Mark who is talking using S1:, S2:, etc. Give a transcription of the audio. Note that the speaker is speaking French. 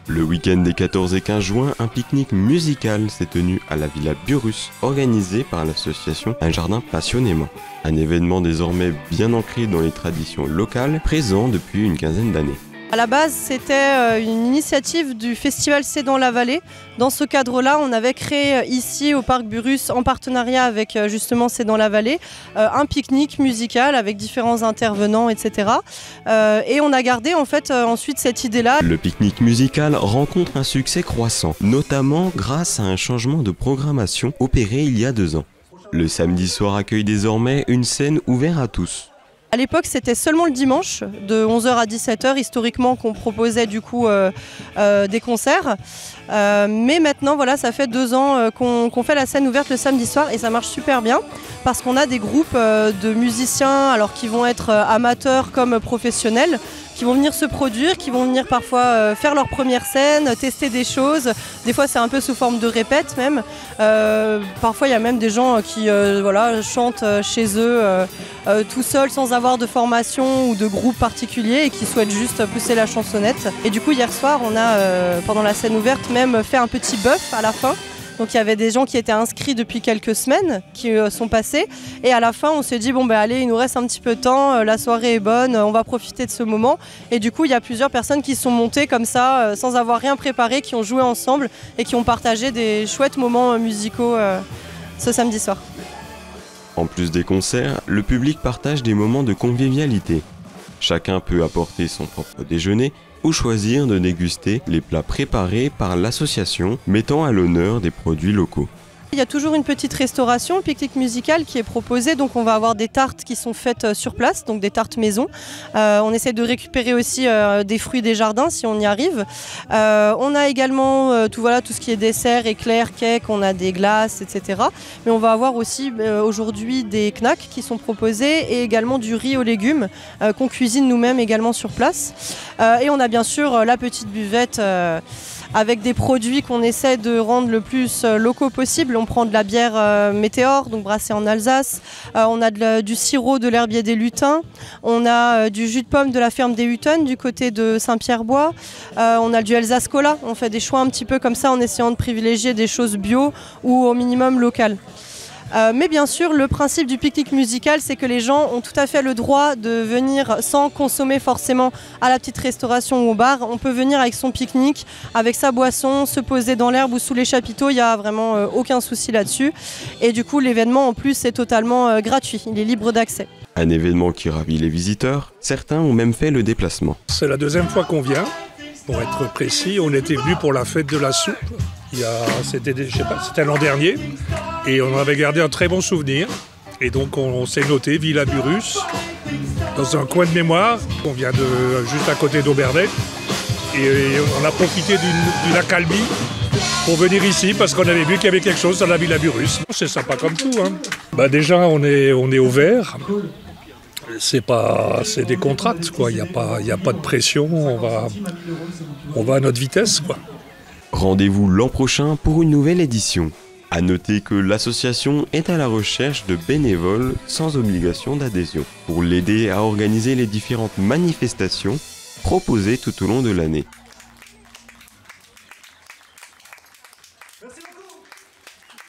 S1: Le week-end des 14 et 15 juin, un pique-nique musical s'est tenu à la Villa Burrus, organisé par l'association Un Jardin Passionnément. Un événement désormais bien ancré dans les traditions locales, présent depuis une quinzaine d'années.
S2: À la base, c'était une initiative du festival C'est dans la vallée. Dans ce cadre-là, on avait créé ici au parc Burrus, en partenariat avec justement C'est dans la vallée, un pique-nique musical avec différents intervenants, etc. Et on a gardé en fait ensuite cette idée-là.
S1: Le pique-nique musical rencontre un succès croissant, notamment grâce à un changement de programmation opéré il y a 2 ans. Le samedi soir accueille désormais une scène ouverte à tous.
S2: À l'époque, c'était seulement le dimanche, de 11h à 17h, historiquement, qu'on proposait du coup des concerts. Mais maintenant, voilà, ça fait 2 ans qu'on fait la scène ouverte le samedi soir et ça marche super bien parce qu'on a des groupes de musiciens alors, qui vont être amateurs comme professionnels, qui vont venir se produire, qui vont venir parfois faire leur première scène, tester des choses. Des fois, c'est un peu sous forme de répète même. Parfois, il y a même des gens qui voilà, chantent chez eux tout seuls sans avoir de formation ou de groupe particulier et qui souhaitent juste pousser la chansonnette. Et du coup, hier soir, on a, pendant la scène ouverte, même fait un petit bœuf à la fin. Donc il y avait des gens qui étaient inscrits depuis quelques semaines, qui sont passés. Et à la fin, on s'est dit, bon ben allez, il nous reste un petit peu de temps, la soirée est bonne, on va profiter de ce moment. Et du coup, il y a plusieurs personnes qui sont montées comme ça, sans avoir rien préparé, qui ont joué ensemble et qui ont partagé des chouettes moments musicaux ce samedi soir.
S1: En plus des concerts, le public partage des moments de convivialité. Chacun peut apporter son propre déjeuner ou choisir de déguster les plats préparés par l'association mettant à l'honneur des produits locaux.
S2: Il y a toujours une petite restauration, pique-nique musical qui est proposée, donc on va avoir des tartes qui sont faites sur place, donc des tartes maison. On essaie de récupérer aussi des fruits des jardins si on y arrive. On a également tout ce qui est dessert, éclairs, cake, on a des glaces, etc. Mais on va avoir aussi aujourd'hui des knacks qui sont proposés et également du riz aux légumes qu'on cuisine nous-mêmes également sur place. Et on a bien sûr la petite buvette avec des produits qu'on essaie de rendre le plus locaux possible. On prend de la bière Météor, donc brassée en Alsace. On a du sirop de l'herbier des lutins. On a du jus de pomme de la ferme des Hutton du côté de Saint-Pierre-Bois. On a du Alsace Cola. On fait des choix un petit peu comme ça en essayant de privilégier des choses bio ou au minimum locales. Mais bien sûr, le principe du pique-nique musical, c'est que les gens ont tout à fait le droit de venir sans consommer forcément à la petite restauration ou au bar. On peut venir avec son pique-nique, avec sa boisson, se poser dans l'herbe ou sous les chapiteaux, il n'y a vraiment aucun souci là-dessus. Et du coup, l'événement en plus est totalement gratuit, il est libre d'accès. Un
S1: événement qui ravit les visiteurs, certains ont même fait le déplacement.
S3: C'est la 2e fois qu'on vient, pour être précis. On était venus pour la fête de la soupe. C'était l'an dernier et on avait gardé un très bon souvenir et donc on s'est noté Villa Burrus dans un coin de mémoire. On vient juste à côté d'Aubernais et on a profité du lac Albi pour venir ici parce qu'on avait vu qu'il y avait quelque chose dans la Villa Burrus. C'est sympa comme tout, hein. Déjà on est au vert. C'est des contracts, quoi. Il y a pas de pression. On va à notre vitesse, quoi.
S1: Rendez-vous l'an prochain pour une nouvelle édition. À noter que l'association est à la recherche de bénévoles sans obligation d'adhésion pour l'aider à organiser les différentes manifestations proposées tout au long de l'année.